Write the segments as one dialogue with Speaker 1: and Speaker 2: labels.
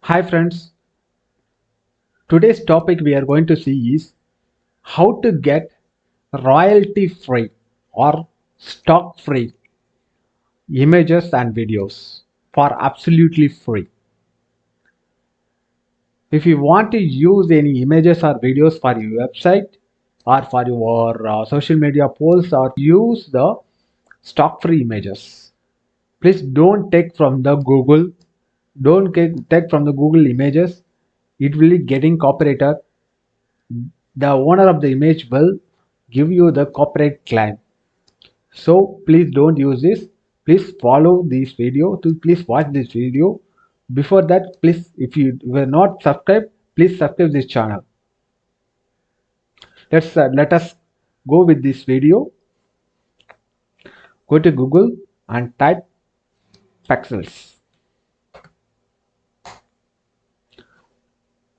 Speaker 1: Hi friends, today's topic we are going to see is how to get royalty free or stock free images and videos for absolutely free. If you want to use any images or videos for your website or for your social media posts or use the stock free images, please don't take from the Google, take from the Google images. It will be getting copyrighted. The owner of the image will give you the copyright claim. So please don't use this. Please follow this video to please watch this video. Before that, please, if you were not subscribed, please subscribe this channel. Let us go with this video. Go to Google and type pixels.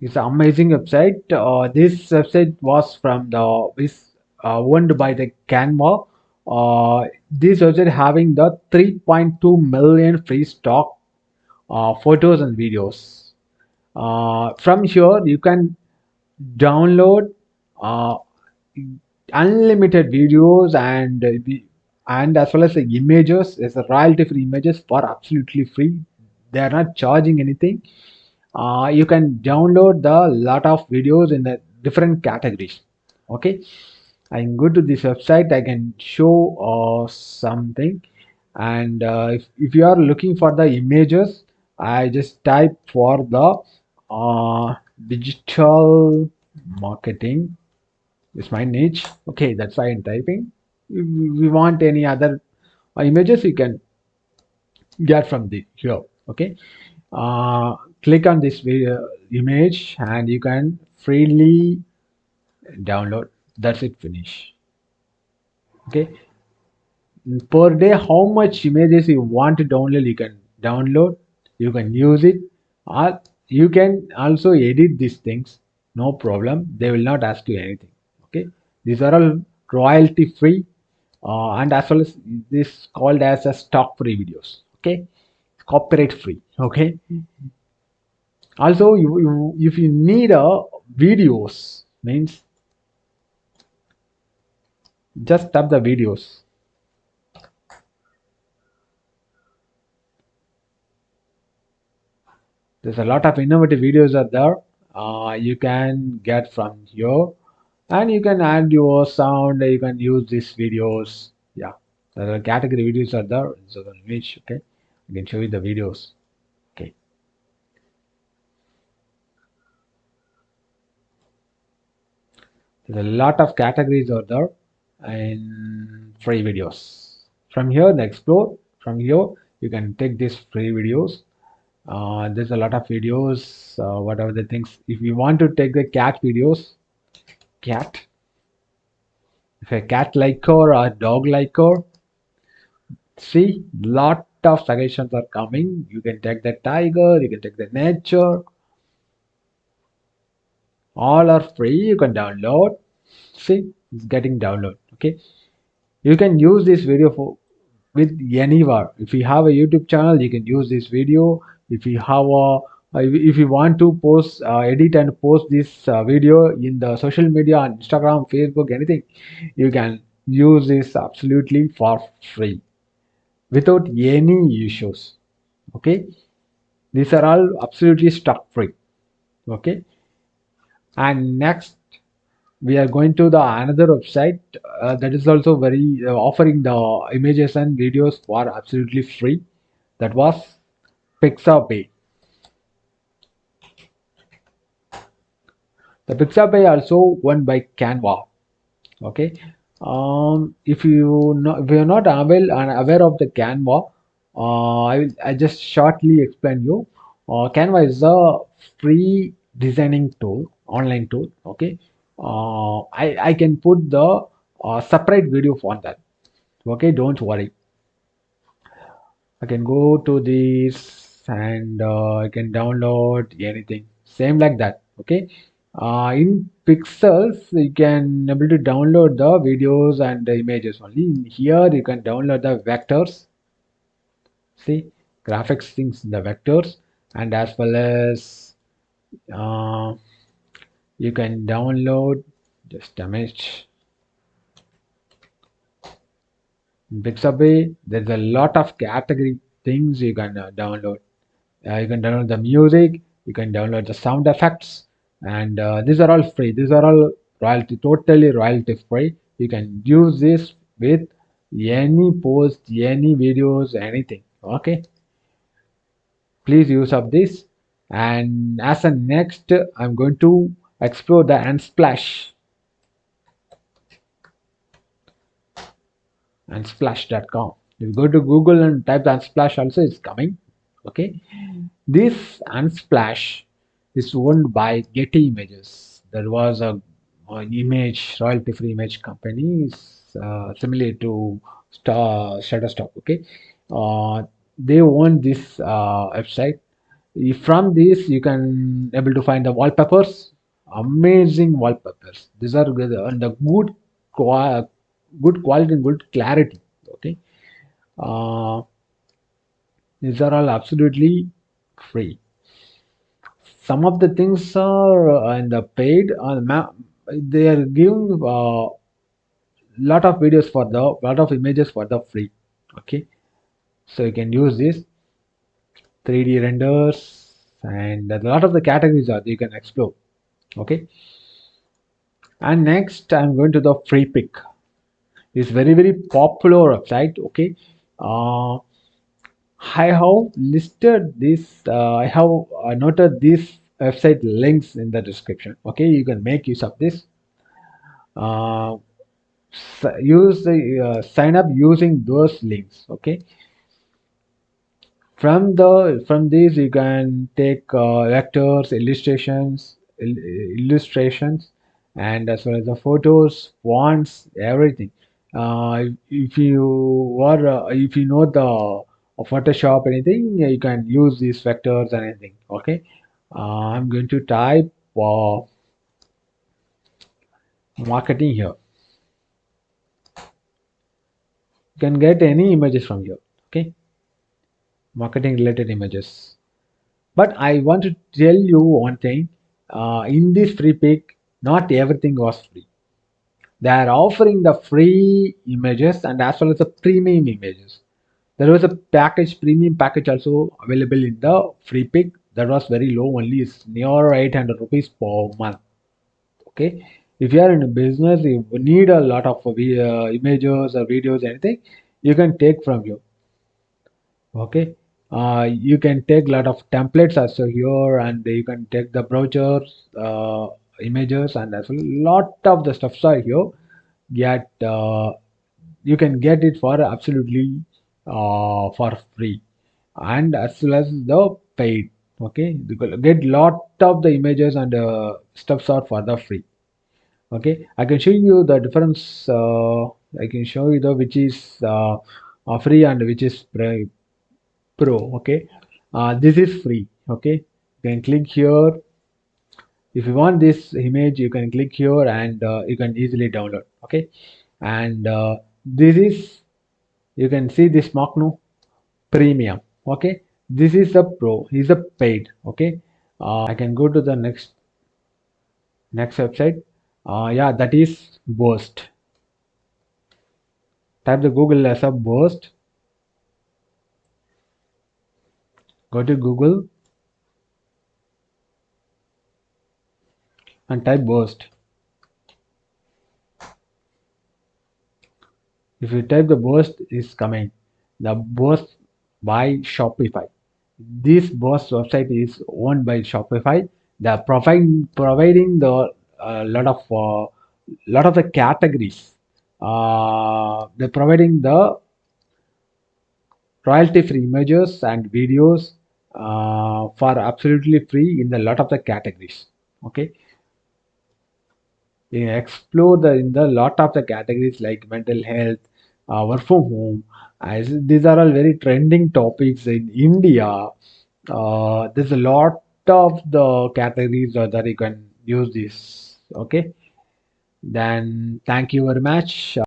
Speaker 1: It's an amazing website. This website was from the is owned by the Canva. This website having the 3.2 million free stock photos and videos. From here, you can download uh, unlimited videos and as well as the images. There's a royalty free images for absolutely free. They are not charging anything. You can download the lot of videos in the different categories. Okay, I can go to this website. I can show something, and if you are looking for the images, I just type for the digital marketing is my niche. Okay, that's why I'm typing. If we want any other images, you can get from the here. Okay, uh, click on this video image and you can freely download. That's it, finish. Okay, per day how much images you want to download, you can download, you can use it, or you can also edit these things, no problem. They will not ask you anything. Okay, these are all royalty free, and as well as this called as a stock free videos. Okay, copyright free. Okay, also if you need a videos means just tap the videos. There's a lot of innovative videos are there. You can get from here, and you can add your sound. You can use these videos. Yeah, the category videos are there. So the image. Okay, I can show you the videos. Okay, there's a lot of categories are there and free videos. From here, the explore. From here, you can take these free videos. There's a lot of videos. Whatever the things. If you want to take the cat videos, cat. If a cat like her or dog like her, see, lot of suggestions are coming. You can take the tiger, you can take the nature, all are free. You can download. See, it's getting download. Okay, you can use this video for with anywhere. If you have a YouTube channel, you can use this video. If you have a if you want to post edit and post this video in the social media on Instagram, Facebook, anything, you can use this absolutely for free without any issues. Okay, these are all absolutely stock free. Okay, and next we are going to the another website that is also very offering the images and videos for absolutely free. That was Pixabay. The Pixabay also owned by Canva. Okay, if you are not aware of the Canva, I just shortly explain you. Canva is a free designing tool, online tool. Okay, I can put the separate video for that. Okay, don't worry. I can go to this and I can download anything. Same like that. Okay. In Pixels, you can able to download the videos and the images only. In here, you can download the vectors. See, graphics things, the vectors. and as well as uh, you can download just a minute. Pixabay, there's a lot of category things you can download. You can download the music, you can download the sound effects, and these are all free. These are all totally royalty free. You can use this with any post, any videos, anything. Okay, please use of this. And as a next, I'm going to explore the Unsplash. Unsplash.com. If you go to Google and type Unsplash, also it's coming. Okay, this Unsplash is owned by Getty Images. There was an image royalty-free image company similar to Shutterstock. Okay, uh, they own this website. From this, you can able to find the wallpapers, amazing wallpapers. These are good and the good quality and good clarity. Okay, uh, these are all absolutely free. Some of the things are in the paid they are giving lot of videos for the lot of images for the free. Okay, so you can use this 3D renders and a lot of the categories are you can explore. Okay, and next I'm going to the Freepik. It's very popular website. Okay, uh, I have listed this. I have noted these website links in the description. Okay, you can make use of this. Uh, use the sign up using those links. Okay, from these you can take vectors, illustrations, and as well as the photos, fonts, everything. If you know the Photoshop anything, you can use these vectors and anything. Okay, I'm going to type marketing here. You can get any images from here. Okay, marketing related images. But I want to tell you one thing. In this free pick, not everything was free. They are offering the free images and as well as the premium images. There was a package, premium package also available in the free pick that was very low, only is near 800 rupees per month. Okay. If you are in a business, you need a lot of images or videos, anything, you can take from you. Okay, you can take a lot of templates also here and you can take the brochures, images and as well lot of the stuffs are here. Get you can get it for absolutely for free and as well as the paid. Okay, you can get lot of the images and stuffs are for the free. Okay, I can show you the difference. I can show you the which is free and which is Pro. Okay, this is free. Okay, you can click here. If you want this image, you can click here and you can easily download. Okay, and this is you can see this mark no premium. Okay, this is a pro. Is a paid. Okay, I can go to the next website. Yeah, that is Burst. Type the Google as a Burst. Go to Google and type Burst. If you type the Burst is coming, the Burst by Shopify. This Burst website is owned by Shopify. They are providing the lot of the categories. They're providing the royalty free images and videos for absolutely free in the lot of the categories. Okay, you explore in the lot of the categories like mental health, work from home. As these are all very trending topics in India. There's a lot of the categories that you can use this. Okay, then thank you very much.